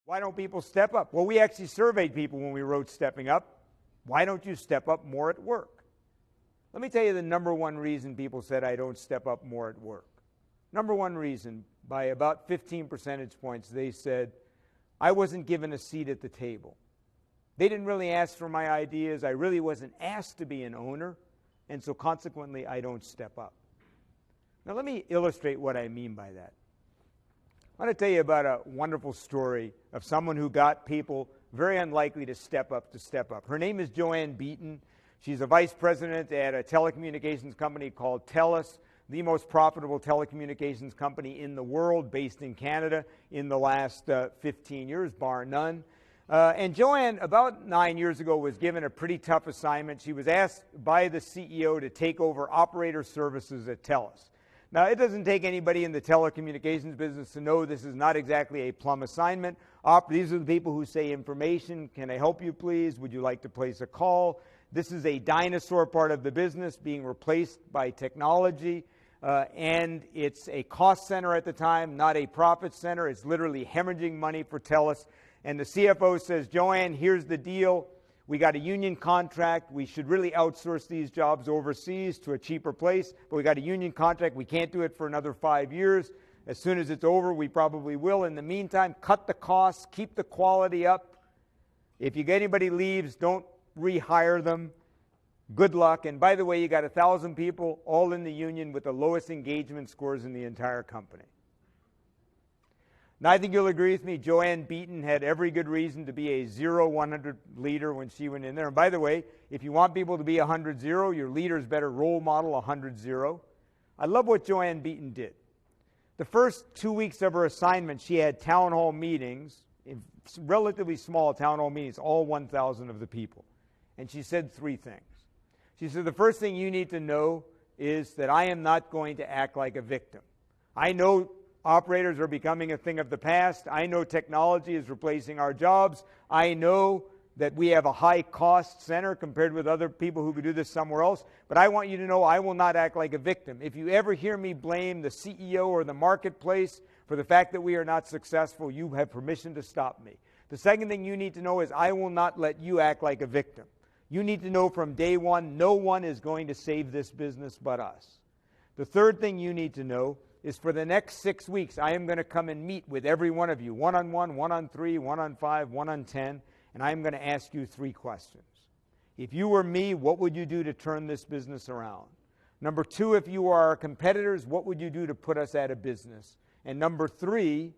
Why don't people step up? Well, we actually surveyed people when we wrote Stepping Up. Why don't you step up more at work? Let me tell you the number one reason people said I don't step up more at work. Number one reason, by about 15 percentage points, they said I wasn't given a seat at the table. They didn't really ask for my ideas. I really wasn't asked to be an owner, and so consequently I don't step up. Now let me illustrate what I mean by that. I want to tell you about a wonderful story of someone who got people very unlikely to step up. Her name is Joanne Beaton. She's a vice president at a telecommunications company called TELUS, the most profitable telecommunications company in the world, based in Canada in the last 15 years, bar none. And Joanne, about 9 years ago, was given a pretty tough assignment. She was asked by the CEO to take over operator services at TELUS. Now, it doesn't take anybody in the telecommunications business to know this is not exactly a plum assignment. These are the people who say information. Can I help you, please? Would you like to place a call? This is a dinosaur part of the business being replaced by technology. And it's a cost center at the time, not a profit center. It's literally hemorrhaging money for TELUS. And the CFO says, Joanne, here's the deal. We got a union contract. We should really outsource these jobs overseas to a cheaper place, but we got a union contract. We can't do it for another 5 years. As soon as it's over, we probably will. In the meantime, cut the costs, keep the quality up. If anybody leaves, don't rehire them. Good luck. And by the way, you got 1,000 people all in the union with the lowest engagement scores in the entire company. Now, I think you'll agree with me, Joanne Beaton had every good reason to be a 0-100 leader when she went in there. And by the way, if you want people to be 100-0, your leaders better role model 100-0. I love what Joanne Beaton did. The first 2 weeks of her assignment, she had town hall meetings, relatively small town hall meetings, all 1,000 of the people. And she said 3 things. She said, the first thing you need to know is that I am not going to act like a victim. I know operators are becoming a thing of the past. I know technology is replacing our jobs. I know that we have a high-cost center compared with other people who could do this somewhere else. But I want you to know I will not act like a victim. If you ever hear me blame the CEO or the marketplace for the fact that we are not successful, you have permission to stop me. The second thing you need to know is I will not let you act like a victim. You need to know from day one, no one is going to save this business but us. The third thing you need to know is for the next 6 weeks, I am going to come and meet with every one of you, 1-on-1, 1-on-3, 1-on-5, 1-on-10, and I'm going to ask you 3 questions. If you were me, what would you do to turn this business around? Number 2, if you were our competitors, what would you do to put us out of business? And number 3,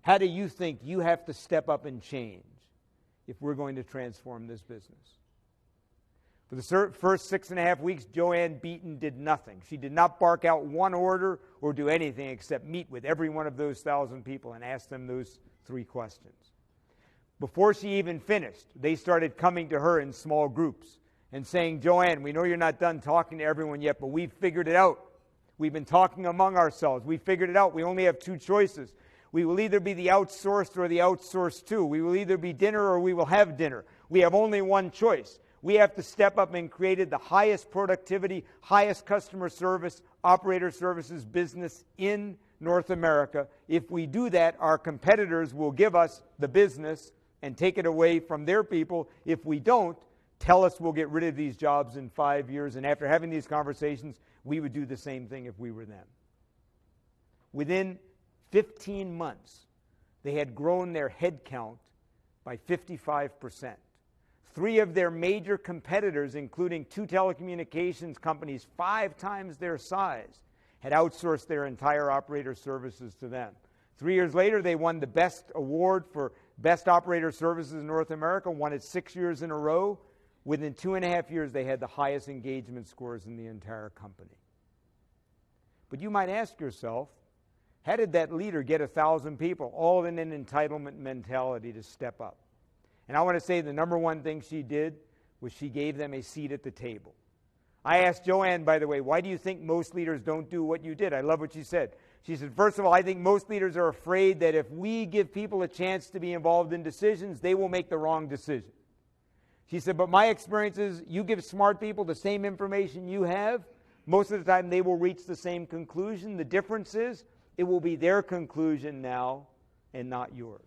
how do you think you have to step up and change if we're going to transform this business? For the first 6.5 weeks, Joanne Beaton did nothing. She did not bark out one order or do anything except meet with every one of those 1,000 people and ask them those 3 questions. Before she even finished, they started coming to her in small groups and saying, Joanne, we know you're not done talking to everyone yet, but we've figured it out. We've been talking among ourselves. We figured it out. We only have 2 choices. We will either be the outsourced or the outsourced to. We will either be dinner or we will have dinner. We have only one choice. We have to step up and create the highest productivity, highest customer service, operator services business in North America. If we do that, our competitors will give us the business and take it away from their people. If we don't, TELUS will get rid of these jobs in 5 years. And after having these conversations, we would do the same thing if we were them. Within 15 months, they had grown their headcount by 55%. 3 of their major competitors, including 2 telecommunications companies 5 times their size, had outsourced their entire operator services to them. 3 years later, they won the best award for best operator services in North America, won it 6 years in a row. Within 2.5 years, they had the highest engagement scores in the entire company. But you might ask yourself, how did that leader get 1,000 people, all in an entitlement mentality, to step up? And I want to say the number one thing she did was she gave them a seat at the table. I asked Joanne, by the way, why do you think most leaders don't do what you did? I love what she said. She said, first of all, I think most leaders are afraid that if we give people a chance to be involved in decisions, they will make the wrong decision. She said, but my experience is you give smart people the same information you have, most of the time they will reach the same conclusion. The difference is it will be their conclusion now and not yours.